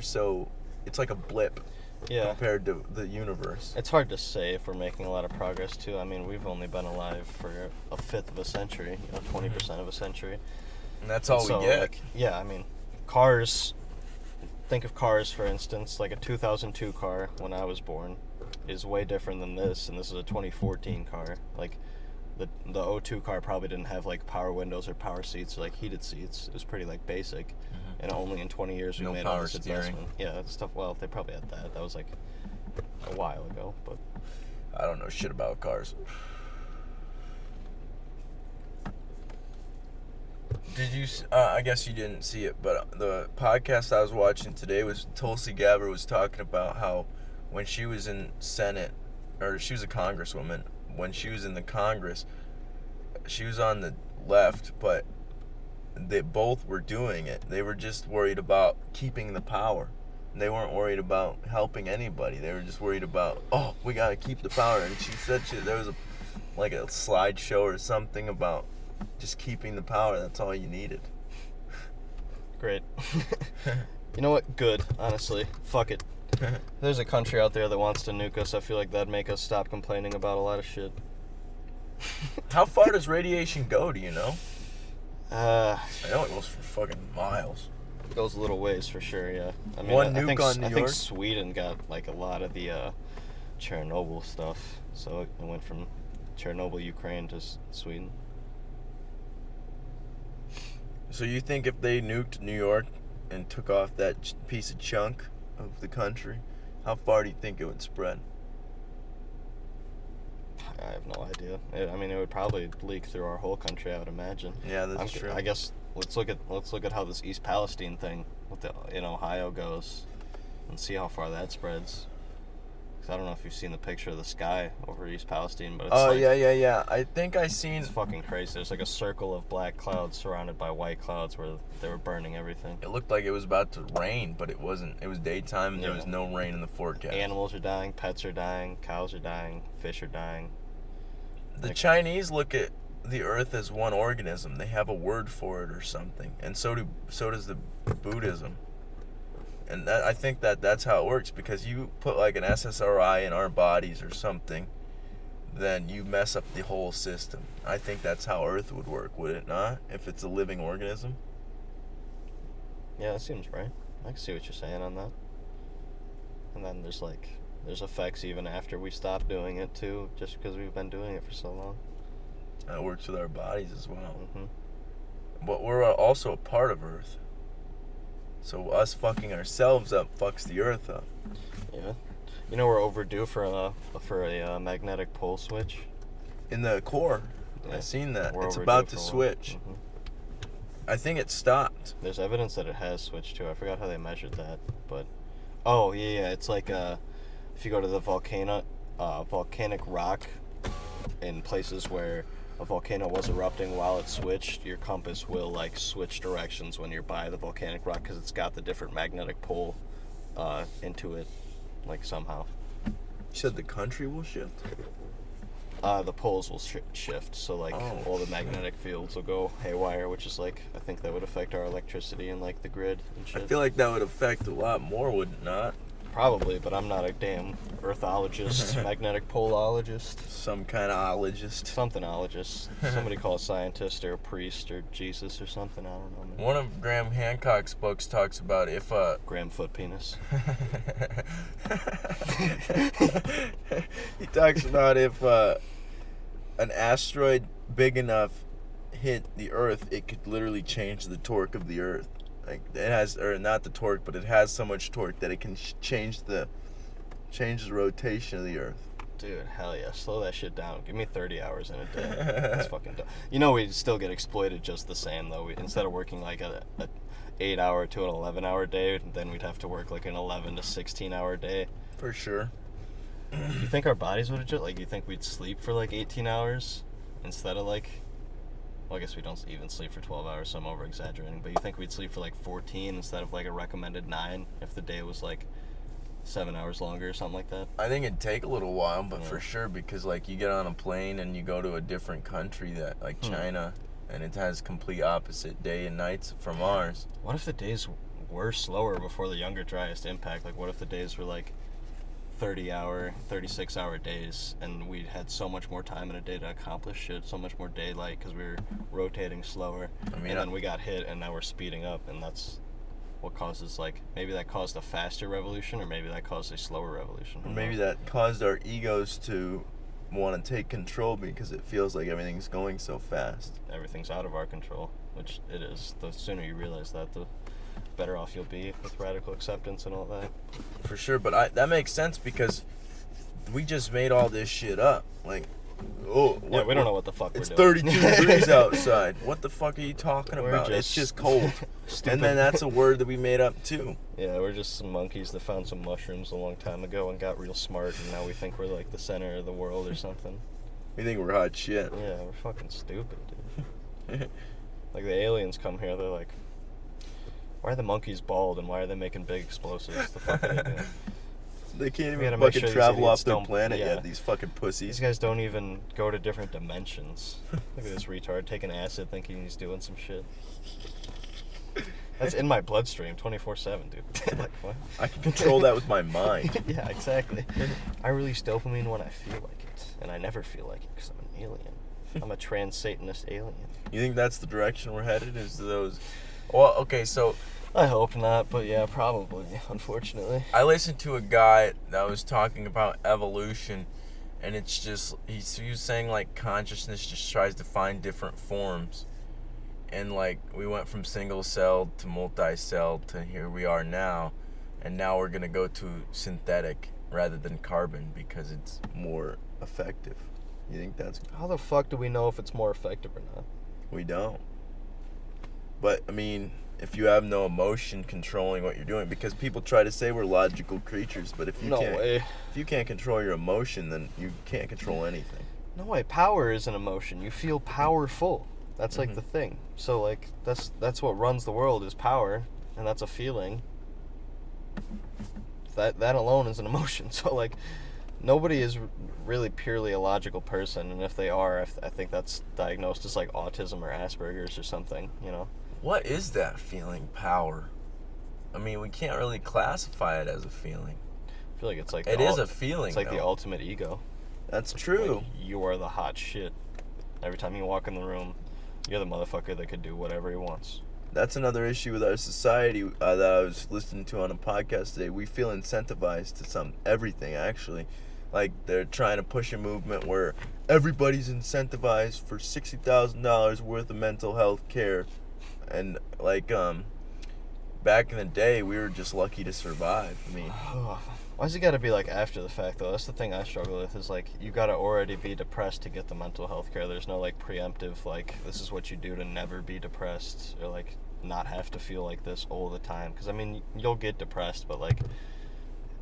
it's like a blip compared to the universe. It's hard to say if we're making a lot of progress too. I mean, we've only been alive for a fifth of a century, 20% of a century. And that's all we get. Like, yeah, I mean, cars, think of cars for instance, like a 2002 car when I was born is way different than this, and this is a 2014 car. Like the '02 car probably didn't have like power windows or power seats or like heated seats. It was pretty like basic. And only in 20 years we No made all power this steering. advancement. Yeah, that stuff. Well, they probably had that. That was like a while ago, but I don't know shit about cars. Did you? I guess you didn't see it, but the podcast I was watching today was Tulsi Gabbard was talking about how when she was in Senate, or she was a congresswoman, when she was in the Congress, she was on the left, but they both were doing it. They were just worried about keeping the power. They weren't worried about helping anybody. They were just worried about, we gotta keep the power. And she said there was a slideshow or something about just keeping the power. That's all you needed. great. You know what? Good, honestly. Fuck it. If there's a country out there that wants to nuke us, I feel like that'd make us stop complaining about a lot of shit. How far does radiation go, do you know? I know it goes for fucking miles. It goes a little ways for sure, yeah. I mean, One I nuke think, on New I think York? Sweden got like a lot of the Chernobyl stuff, so it went from Chernobyl, Ukraine to Sweden. So you think if they nuked New York and took off that piece of chunk of the country, how far do you think it would spread? I have no idea. I mean, it would probably leak through our whole country, I would imagine. Yeah, that's true. I guess let's look at how this East Palestine thing in Ohio goes, and see how far that spreads. 'Cause I don't know if you've seen the picture of the sky over East Palestine, but it's yeah. I think I seen. It's fucking crazy. There's like a circle of black clouds surrounded by white clouds where they were burning everything. It looked like it was about to rain, but it wasn't. It was daytime and there Yeah. was no rain in the forecast. Animals are dying, pets are dying, cows are dying, fish are dying. The Chinese look at the earth as one organism. They have a word for it or something, and so does the Buddhism. And I think that's how it works, because you put like an SSRI in our bodies or something, then you mess up the whole system. I think that's how Earth would work, would it not? If it's a living organism? Yeah, that seems right. I can see what you're saying on that. And then there's effects even after we stop doing it too, just because we've been doing it for so long. That works with our bodies as well. Mm-hmm. But we're also a part of Earth. So us fucking ourselves up fucks the Earth up. Yeah. You know we're overdue for a magnetic pole switch. In the core, Yeah. I've seen that. We're It's overdue about for to one. switch. Mm-hmm. I think it stopped. There's evidence that it has switched too. I forgot how they measured that, but yeah, it's like if you go to the volcanic rock in places where a volcano was erupting while it switched, your compass will like switch directions when you're by the volcanic rock because it's got the different magnetic pole into it, like somehow. You said the country will shift? The poles will shift, so like all the magnetic fields will go haywire, which is like I think that would affect our electricity and like the grid and shit. I feel like that would affect a lot more, would it not? Probably, but I'm not a damn earthologist, magnetic poleologist. Some kind of ologist. Somethinologist. Somebody call a scientist or a priest or Jesus or something. I don't know. Man. One of Graham Hancock's books talks about if Graham foot penis. He talks about if an asteroid big enough hit the Earth, it could literally change the torque of the Earth. Like it has, or not the torque, but it has so much torque that it can change the rotation of the Earth. Dude, hell yeah. Slow that shit down. Give me 30 hours in a day. That's fucking dumb. You know, we'd still get exploited just the same, though. Instead of working like a 8-hour to an 11-hour day, then we'd have to work like an 11 to 16-hour day. For sure. You think our bodies would adjust? Like, you think we'd sleep for like 18 hours instead of like... Well, I guess we don't even sleep for 12 hours, so I'm over-exaggerating. But you think we'd sleep for like 14 instead of like a recommended 9 if the day was like 7 hours longer or something like that? I think it'd take a little while, but Yeah. for sure, because like you get on a plane and you go to a different country that like China, and it has complete opposite day and nights from ours. What if the days were slower before the younger driest impact? Like, what if the days were like 30-hour, 36-hour days, and we had so much more time in a day to accomplish shit, so much more daylight because we were rotating slower. I mean, and then we got hit, and now we're speeding up, and that's what causes, like, maybe that caused a faster revolution, or maybe that caused a slower revolution. Or maybe that caused our egos to want to take control because it feels like everything's going so fast. Everything's out of our control, which it is. The sooner you realize that, the better off you'll be with radical acceptance and all that. For sure, but that makes sense because we just made all this shit up. Like, Yeah, we don't know what the fuck we're it's doing. 32 degrees outside. What the fuck are you talking We're about? just It's just cold. stupid. And then that's a word that we made up too. Yeah, we're just some monkeys that found some mushrooms a long time ago and got real smart, and now we think we're like the center of the world or something. We think we're hot shit. Yeah, we're fucking stupid, dude. Like, the aliens come here, they're like, why are the monkeys bald and why are they making big explosives? The fuck are they doing? They can't We gotta even make fucking sure these travel idiots off their don't- planet yeah. yet, these fucking These pussies. guys don't even go to different dimensions. Look at this retard taking acid thinking he's doing some shit. That's in my bloodstream 24/7, dude. Like, what? I can control that with my mind. Yeah, exactly. I release dopamine when I feel like it, and I never feel like it because I'm an alien. I'm a trans-Satanist alien. You think that's the direction we're headed? Is those... Well, okay, so I hope not, but yeah, probably, unfortunately. I listened to a guy that was talking about evolution, and it's just, he was saying, like, consciousness just tries to find different forms. And, like, we went from single-celled to multi-celled to here we are now, and now we're going to go to synthetic rather than carbon because it's more effective. You think that's... How the fuck do we know if it's more effective or not? We don't. But, I mean, if you have no emotion controlling what you're doing, because people try to say we're logical creatures, but if you No can't, way. if you can't control your emotion, then you can't control anything. No way. Power is an emotion. You feel powerful. That's like the thing. So like that's what runs the world is power, and that's a feeling. That alone is an emotion. So like nobody is really purely a logical person, and if they are, I think that's diagnosed as like autism or Asperger's or something, you know. What is that feeling, power? I mean, we can't really classify it as a feeling. I feel like it's like It is a feeling, It's like the though. ultimate ego. That's true. Like, you are the hot shit. Every time you walk in the room, you're the motherfucker that could do whatever he wants. That's another issue with our society that I was listening to on a podcast today. We feel incentivized to everything, actually. Like, they're trying to push a movement where everybody's incentivized for $60,000 worth of mental health care. And, like, back in the day, we were just lucky to survive. I mean, why's it gotta be, like, after the fact, though? That's the thing I struggle with, is, like, you gotta already be depressed to get the mental health care. There's no, like, preemptive, like, this is what you do to never be depressed, or, like, not have to feel like this all the time. Because, I mean, you'll get depressed, but, like,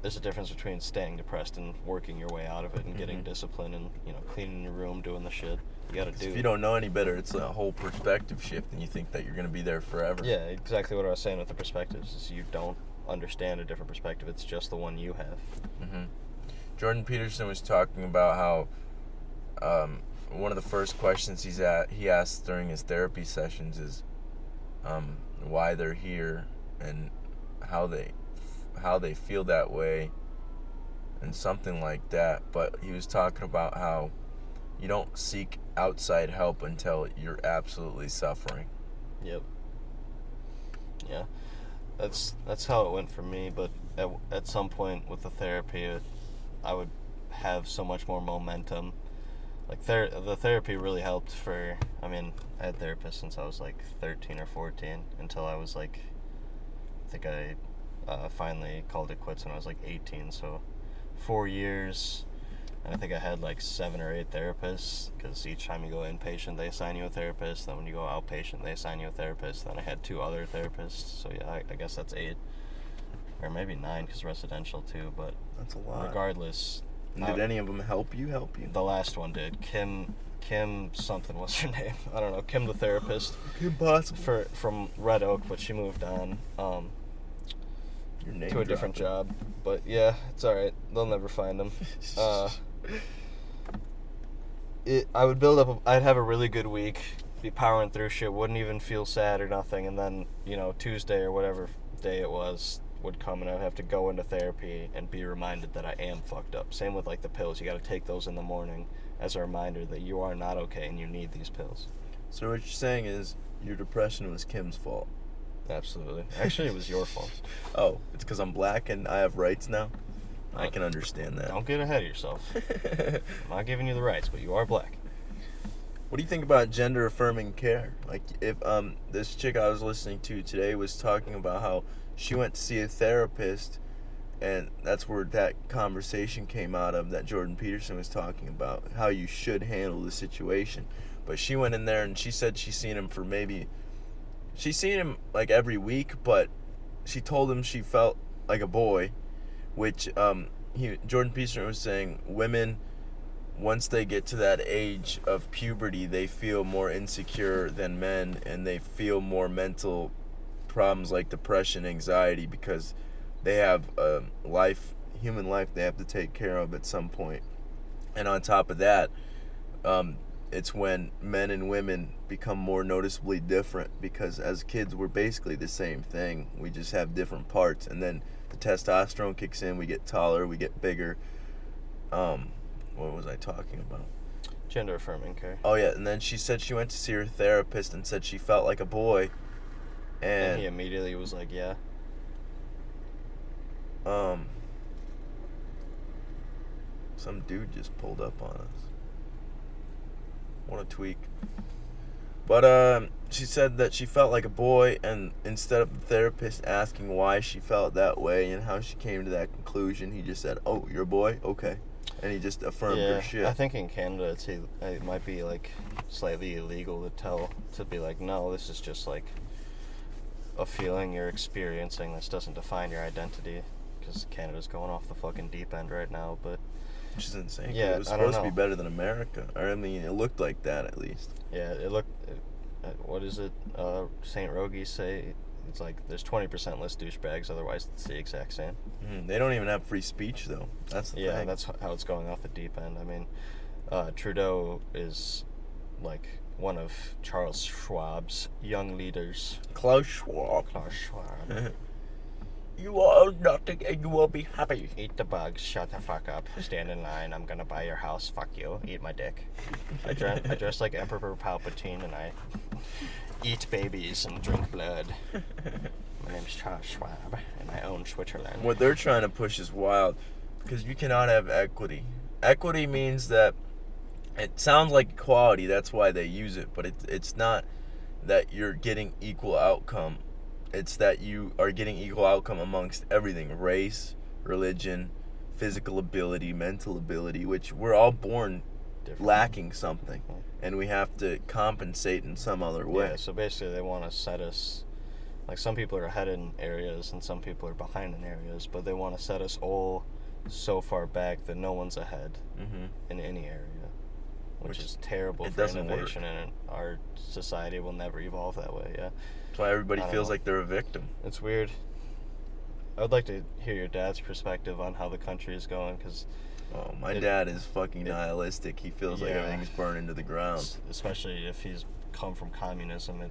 there's a difference between staying depressed and working your way out of it and getting discipline and, you know, cleaning your room, doing the shit you gotta do. If you don't know any better, it's a whole perspective shift, and you think that you're going to be there forever. Yeah, exactly what I was saying with the perspectives, is you don't understand a different perspective. It's just the one you have. Jordan Peterson was talking about how one of the first questions he asked during his therapy sessions is why they're here and how they feel that way and something like that. But he was talking about how you don't seek outside help until you're absolutely suffering. Yep. Yeah. That's how it went for me, but at some point with the therapy, I would have so much more momentum. Like, the therapy really helped for, I mean, I had therapists since I was like 13 or 14 until I was like, I think I finally called it quits when I was like 18, so 4 years. And I think I had like 7 or 8 therapists, because each time you go inpatient, they assign you a therapist. Then when you go outpatient, they assign you a therapist. Then I had 2 other therapists. So yeah, I guess that's 8. Or maybe 9, because residential too. But that's a lot. Regardless. And did any of them help you? The last one did. Kim something was her name. I don't know. Kim the therapist. Kim Possible. From Red Oak, but she moved on. To a different job. But yeah, it's alright. They'll never find him. I would build up, I'd have a really good week, be powering through shit, wouldn't even feel sad or nothing, and then, you know, Tuesday or whatever day it was would come, and I'd have to go into therapy and be reminded that I am fucked up. Same with, like, the pills. You gotta take those in the morning as a reminder that you are not okay and you need these pills. So what you're saying is your depression was Kim's fault? Absolutely. Actually, it was your fault. Oh, it's because I'm black and I have rights now? I can understand that. Don't get ahead of yourself. I'm not giving you the rights, but you are black. What do you think about gender affirming care? Like, if this chick I was listening to today was talking about how she went to see a therapist, and that's where that conversation came out of, that Jordan Peterson was talking about, how you should handle the situation. But she went in there and she said she's seen him like every week, but she told him she felt like a boy, which Jordan Peterson was saying women, once they get to that age of puberty, they feel more insecure than men, and they feel more mental problems like depression, anxiety, because they have human life they have to take care of at some point. And on top of that, it's when men and women become more noticeably different, because as kids we're basically the same thing, we just have different parts, and then the testosterone kicks in, we get taller, we get bigger. What was I talking about? Gender affirming care. Oh yeah, and then she said she went to see her therapist and said she felt like a boy, and he immediately was like, yeah. Some dude just pulled up on us. What a tweak. But she said that she felt like a boy, and instead of the therapist asking why she felt that way and how she came to that conclusion, he just said, "Oh, you're a boy? Okay." And he just affirmed her shit. I think in Canada it might be like slightly illegal to be like, no, this is just like a feeling you're experiencing. This doesn't define your identity, because Canada's going off the fucking deep end right now. But which is insane. Yeah, it was supposed to be better than America. Or, I mean, it looked like that at least. Yeah, it looked. What is it? St. Rogies say it's like there's 20% less douchebags. Otherwise, it's the exact same. They don't even have free speech though. That's the thing. Yeah, that's how it's going off the deep end. I mean, Trudeau is like one of Charles Schwab's young leaders. Klaus Schwab. You will own nothing and you will be happy. Eat the bugs. Shut the fuck up. Stand in line. I'm gonna buy your house. Fuck you. Eat my dick. I dress like Emperor Palpatine and I eat babies and drink blood. My name's Charles Schwab and I own Switzerland. What they're trying to push is wild because you cannot have equity. Equity means that it sounds like equality, that's why they use it, but it's not that you're getting equal outcome. It's that you are getting equal outcome amongst everything: race, religion, physical ability, mental ability, which we're all born lacking something, and we have to compensate in some other way. Yeah, so basically they want to set us, like some people are ahead in areas and some people are behind in areas, but they want to set us all so far back that no one's ahead in any area, which is terrible for innovation, and our society will never evolve that way. Yeah, that's why everybody feels like they're a victim. It's weird. I would like to hear your dad's perspective on how the country is going, because my dad is fucking nihilistic. He feels like everything's burning to the ground, especially if he's come from communism.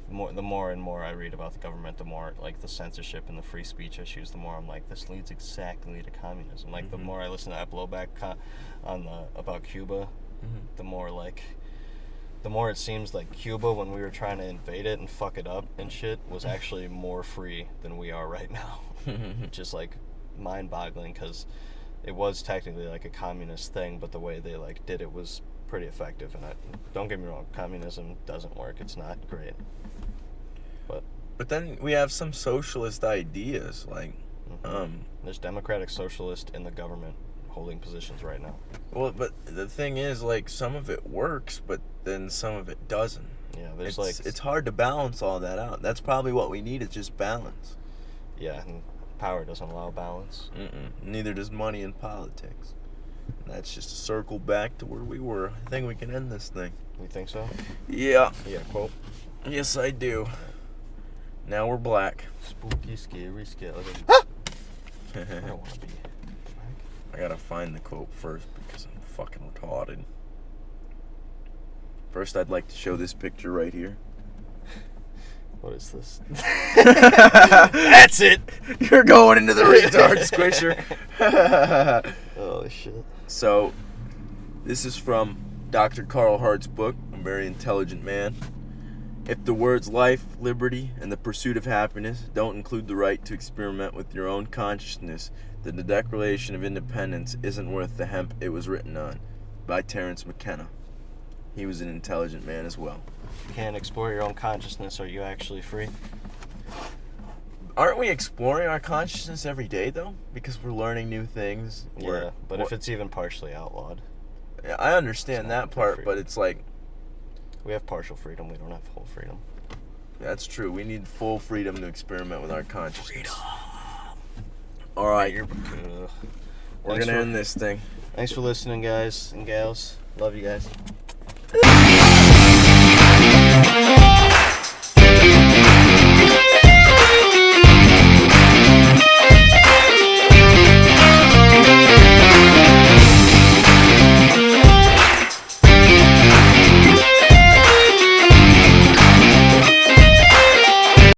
The more and more I read about the government, the more like the censorship and the free speech issues, the more I'm like, this leads exactly to communism. Like the more I listen to that blowback about Cuba, the more it seems like Cuba, when we were trying to invade it and fuck it up and shit, was actually more free than we are right now. Just like mind-boggling, because it was technically like a communist thing, but the way they like did it was pretty effective. And don't get me wrong, communism doesn't work. It's not great. But then we have some socialist ideas, like there's democratic socialist in the government holding positions right now. Well, but the thing is, like, some of it works, but then some of it doesn't. Yeah, it's hard to balance all that out. That's probably what we need, is just balance. Yeah, and power doesn't allow balance. Neither does money in politics. And that's just a circle back to where we were. I think we can end this thing. You think so? Yeah. Yeah, quote. Yes, I do. Now we're black. Spooky, scary skeleton. I don't want to be black. I gotta find the quote first because I'm fucking retarded. First, I'd like to show this picture right here. What is this? That's it! You're going into the retard squisher. Holy shit. So, this is from Dr. Carl Hart's book, A Very Intelligent Man. If the words life, liberty, and the pursuit of happiness don't include the right to experiment with your own consciousness, then the Declaration of Independence isn't worth the hemp it was written on. By Terence McKenna. He was an intelligent man as well. You can't explore your own consciousness. Are you actually free? Aren't we exploring our consciousness every day, though? Because we're learning new things. Yeah, but if it's even partially outlawed. Yeah, I understand that part, but it's like... We have partial freedom. We don't have full freedom. That's true. We need full freedom to experiment with our consciousness. Freedom. All right. We're going to end this thing. Thanks for listening, guys and gals. Love you guys.